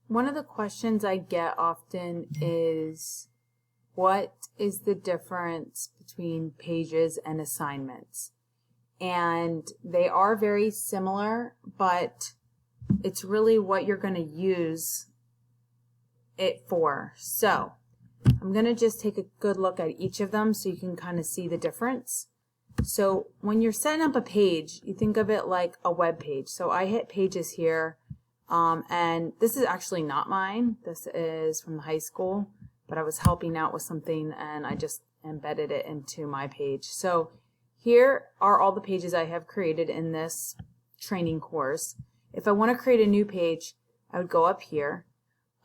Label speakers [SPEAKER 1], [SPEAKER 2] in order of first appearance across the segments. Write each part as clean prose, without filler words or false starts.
[SPEAKER 1] One of the questions I get often is, what is the difference between pages and assignments? And they are very similar, but it's really what you're going to use it for. So I'm going to just take a good look at each of them so you can kind of see the difference. So when you're setting up a page, you think of it like a web page. So I hit pages here, and this is actually not mine. This is from the high school, but I was helping out with something and I just embedded it into my page. So here are all the pages I have created in this training course. If I want to create a new page, I would go up here.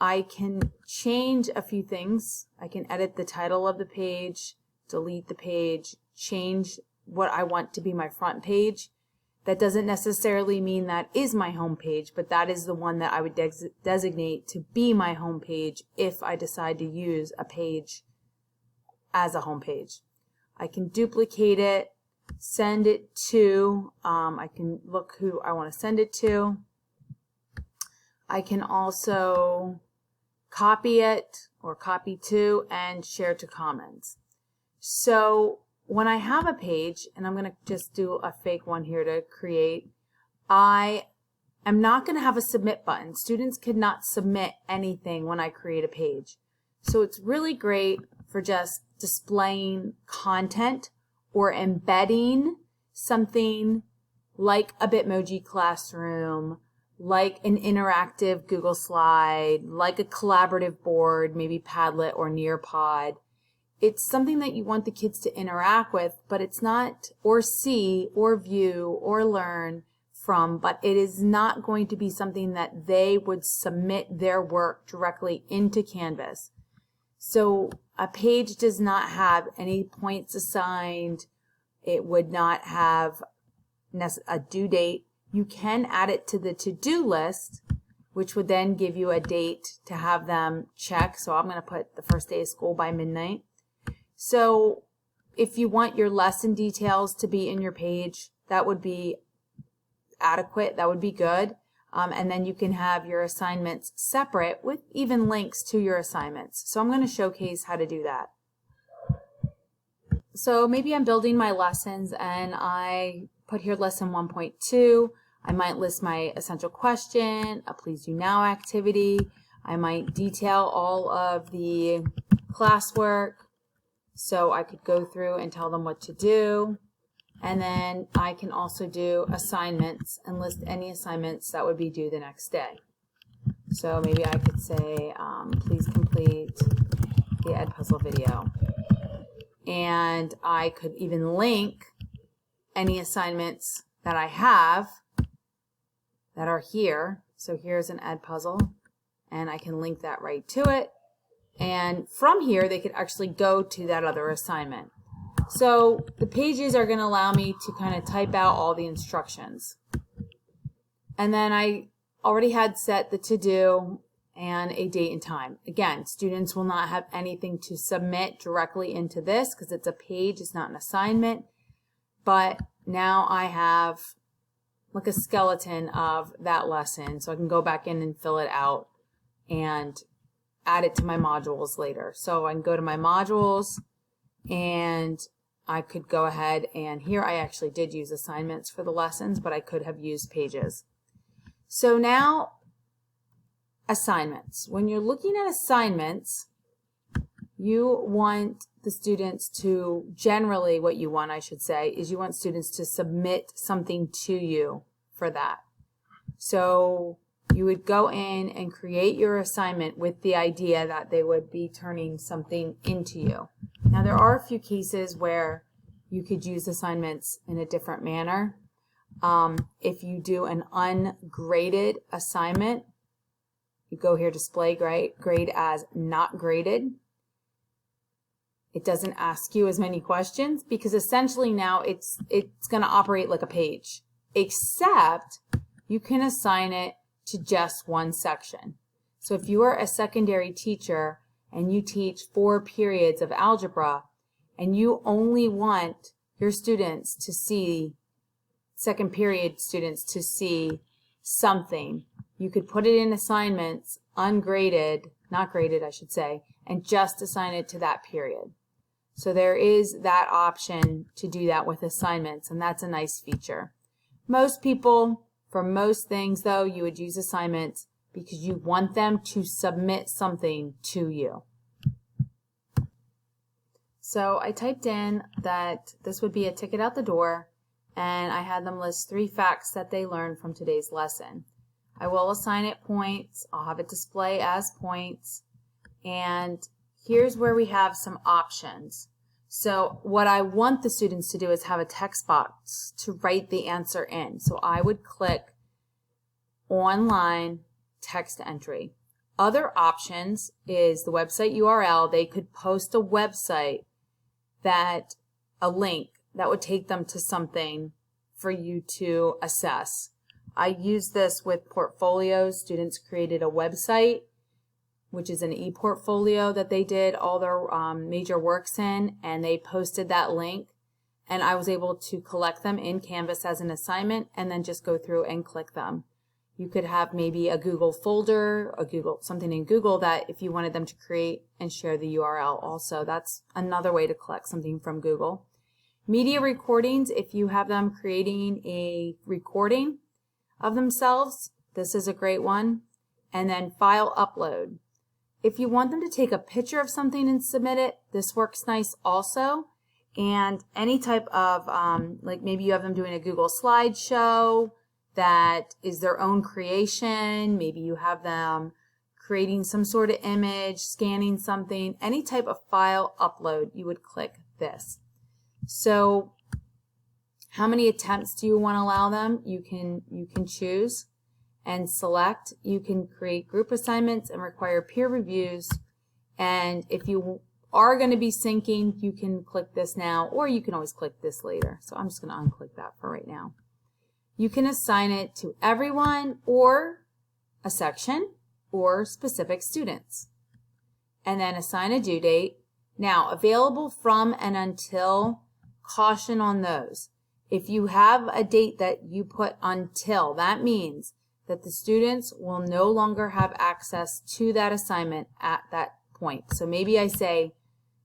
[SPEAKER 1] I can change a few things. I can edit the title of the page, delete the page, change what I want to be my front page. That doesn't necessarily mean that is my home page, but that is the one that I would designate to be my home page if I decide to use a page as a home page. I can duplicate it, send it to, I can look who I want to send it to. I can also copy it or copy to and share to Commons. So when I have a page, and I'm going to just do a fake one here to create, I am not going to have a submit button. Students cannot submit anything when I create a page. So it's really great for just displaying content or embedding something like a Bitmoji classroom, like an interactive Google slide, like a collaborative board, maybe Padlet or Nearpod. It's something that you want the kids to interact with, but it's not, or see, or view, or learn from, but it is not going to be something that they would submit their work directly into Canvas. So a page does not have any points assigned. It would not have a due date. You can add it to the to-do list, which would then give you a date to have them check. So I'm going to put the first day of school by midnight. So if you want your lesson details to be in your page, that would be adequate. That would be good. And then you can have your assignments separate with even links to your assignments. So I'm going to showcase how to do that. So maybe I'm building my lessons and I put here lesson 1.2. I might list my essential question, a please do now activity. I might detail all of the classwork. So I could go through and tell them what to do. And then I can also do assignments and list any assignments that would be due the next day. So maybe I could say, please complete the Edpuzzle video. And I could even link any assignments that I have that are here. So here's an Edpuzzle, and I can link that right to it. And from here, they could actually go to that other assignment. So the pages are going to allow me to kind of type out all the instructions. And then I already had set the to-do and a date and time. Again, students will not have anything to submit directly into this because it's a page, it's not an assignment. But now I have like a skeleton of that lesson, so I can go back in and fill it out and add it to my modules later. So I can go to my modules and I could go ahead, and here I actually did use assignments for the lessons, but I could have used pages. So now assignments. When you're looking at assignments, you want the students to, generally what you want, I should say, is you want students to submit something to you for that. So you would go in and create your assignment with the idea that they would be turning something into you. Now there are a few cases where you could use assignments in a different manner. If you do an ungraded assignment, you go here, display grade as not graded. It doesn't ask you as many questions because essentially now it's going to operate like a page, except you can assign it to just one section. So if you are a secondary teacher and you teach 4 periods of algebra and you only want your students to see, second period students to see something, you could put it in assignments ungraded, not graded I should say, and just assign it to that period. So there is that option to do that with assignments, and that's a nice feature. Most people, for most things though, you would use assignments because you want them to submit something to you. So I typed in that this would be a ticket out the door, and I had them list 3 facts that they learned from today's lesson. I will assign it points. I'll have it display as points. And here's where we have some options. So what I want the students to do is have a text box to write the answer in. So I would click online text entry. Other options is the website URL. They could post a website a link that would take them to something for you to assess. I used this with portfolios. Students created a website, which is an e-portfolio that they did all their major works in, and they posted that link, and I was able to collect them in Canvas as an assignment and then just go through and click them. You could have maybe a Google folder, something in Google that if you wanted them to create and share the URL also. That's another way to collect something from Google. Media recordings, if you have them creating a recording of themselves, this is a great one. And then file upload. If you want them to take a picture of something and submit it, this works nice also. And any type of, like maybe you have them doing a Google slideshow that is their own creation. Maybe you have them creating some sort of image, scanning something, any type of file upload, you would click this. So how many attempts do you want to allow them? You can choose and select. You can create group assignments and require peer reviews. And if you are going to be syncing, you can click this now, or you can always click this later. So I'm just going to unclick that for right now. You can assign it to everyone or a section or specific students. And then assign a due date. Now, available from and until, caution on those. If you have a date that you put until, that means that the students will no longer have access to that assignment at that point. So maybe I say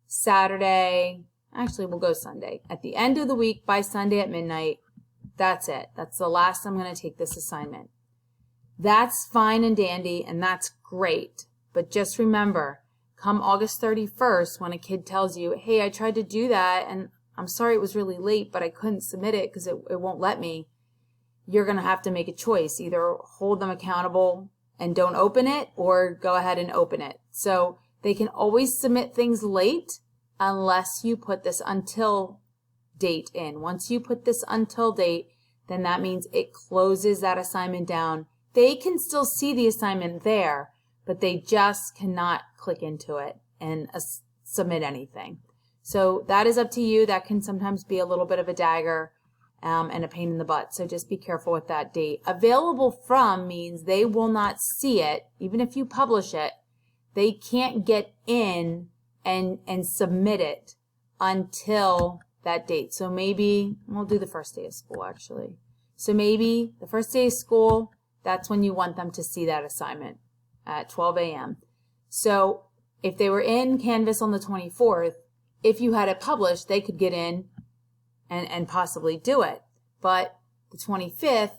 [SPEAKER 1] Saturday, actually we'll go Sunday. At the end of the week by Sunday at midnight, that's it. That's the last I'm going to take this assignment. That's fine and dandy, and that's great. But just remember, come August 31st, when a kid tells you, hey, I tried to do that, and I'm sorry it was really late, but I couldn't submit it because it won't let me, you're going to have to make a choice. Either hold them accountable and don't open it, or go ahead and open it. So they can always submit things late unless you put this until date in. Once you put this until date, then that means it closes that assignment down. They can still see the assignment there, but they just cannot click into it and submit anything. So that is up to you. That can sometimes be a little bit of a dagger and a pain in the butt. So just be careful with that date. Available from means they will not see it, even if you publish it. They can't get in and submit it until that date. So maybe we'll do the first day of school actually. So maybe the first day of school, that's when you want them to see that assignment at 12 a.m. So if they were in Canvas on the 24th, if you had it published, they could get in and possibly do it. But the 25th,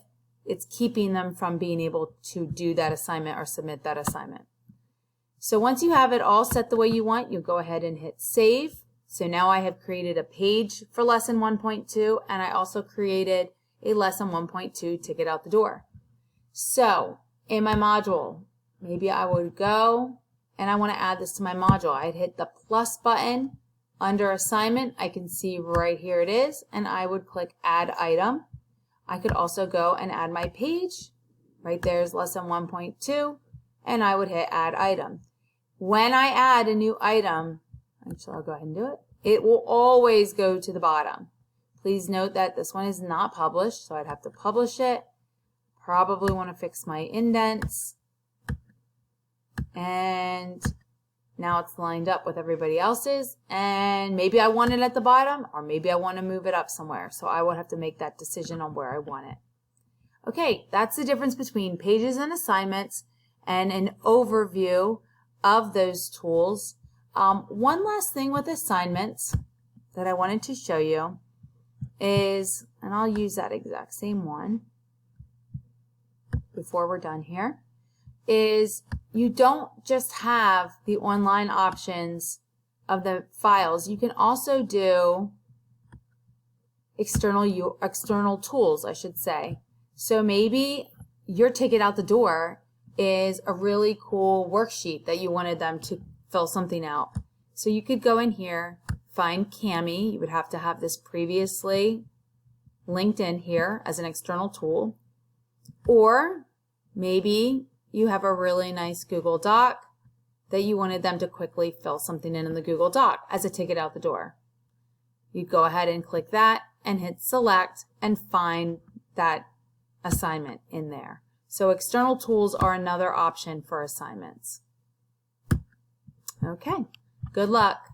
[SPEAKER 1] it's keeping them from being able to do that assignment or submit that assignment. So once you have it all set the way you want, you go ahead and hit save. So now I have created a page for lesson 1.2, and I also created a lesson 1.2 ticket out the door. So in my module, maybe I would go and I want to add this to my module. I'd hit the plus button under assignment. I can see right here it is, and I would click add item. I could also go and add my page. Right there's lesson 1.2, and I would hit add item. When I add a new item, actually I'll go ahead and do it, it will always go to the bottom. Please note that this one is not published, so I'd have to publish it. Probably want to fix my indents. And now it's lined up with everybody else's, and maybe I want it at the bottom, or maybe I want to move it up somewhere. So I would have to make that decision on where I want it. Okay, that's the difference between pages and assignments. and an overview of those tools. One last thing with assignments that I wanted to show you is, and I'll use that exact same one before we're done here, is you don't just have the online options of the files. You can also do external tools, I should say. So maybe your ticket out the door is a really cool worksheet that you wanted them to fill something out. So you could go in here, find Kami. You would have to have this previously linked in here as an external tool. Or maybe you have a really nice Google Doc that you wanted them to quickly fill something in the Google Doc as a ticket out the door. You go ahead and click that and hit select and find that assignment in there. So external tools are another option for assignments. Okay, good luck.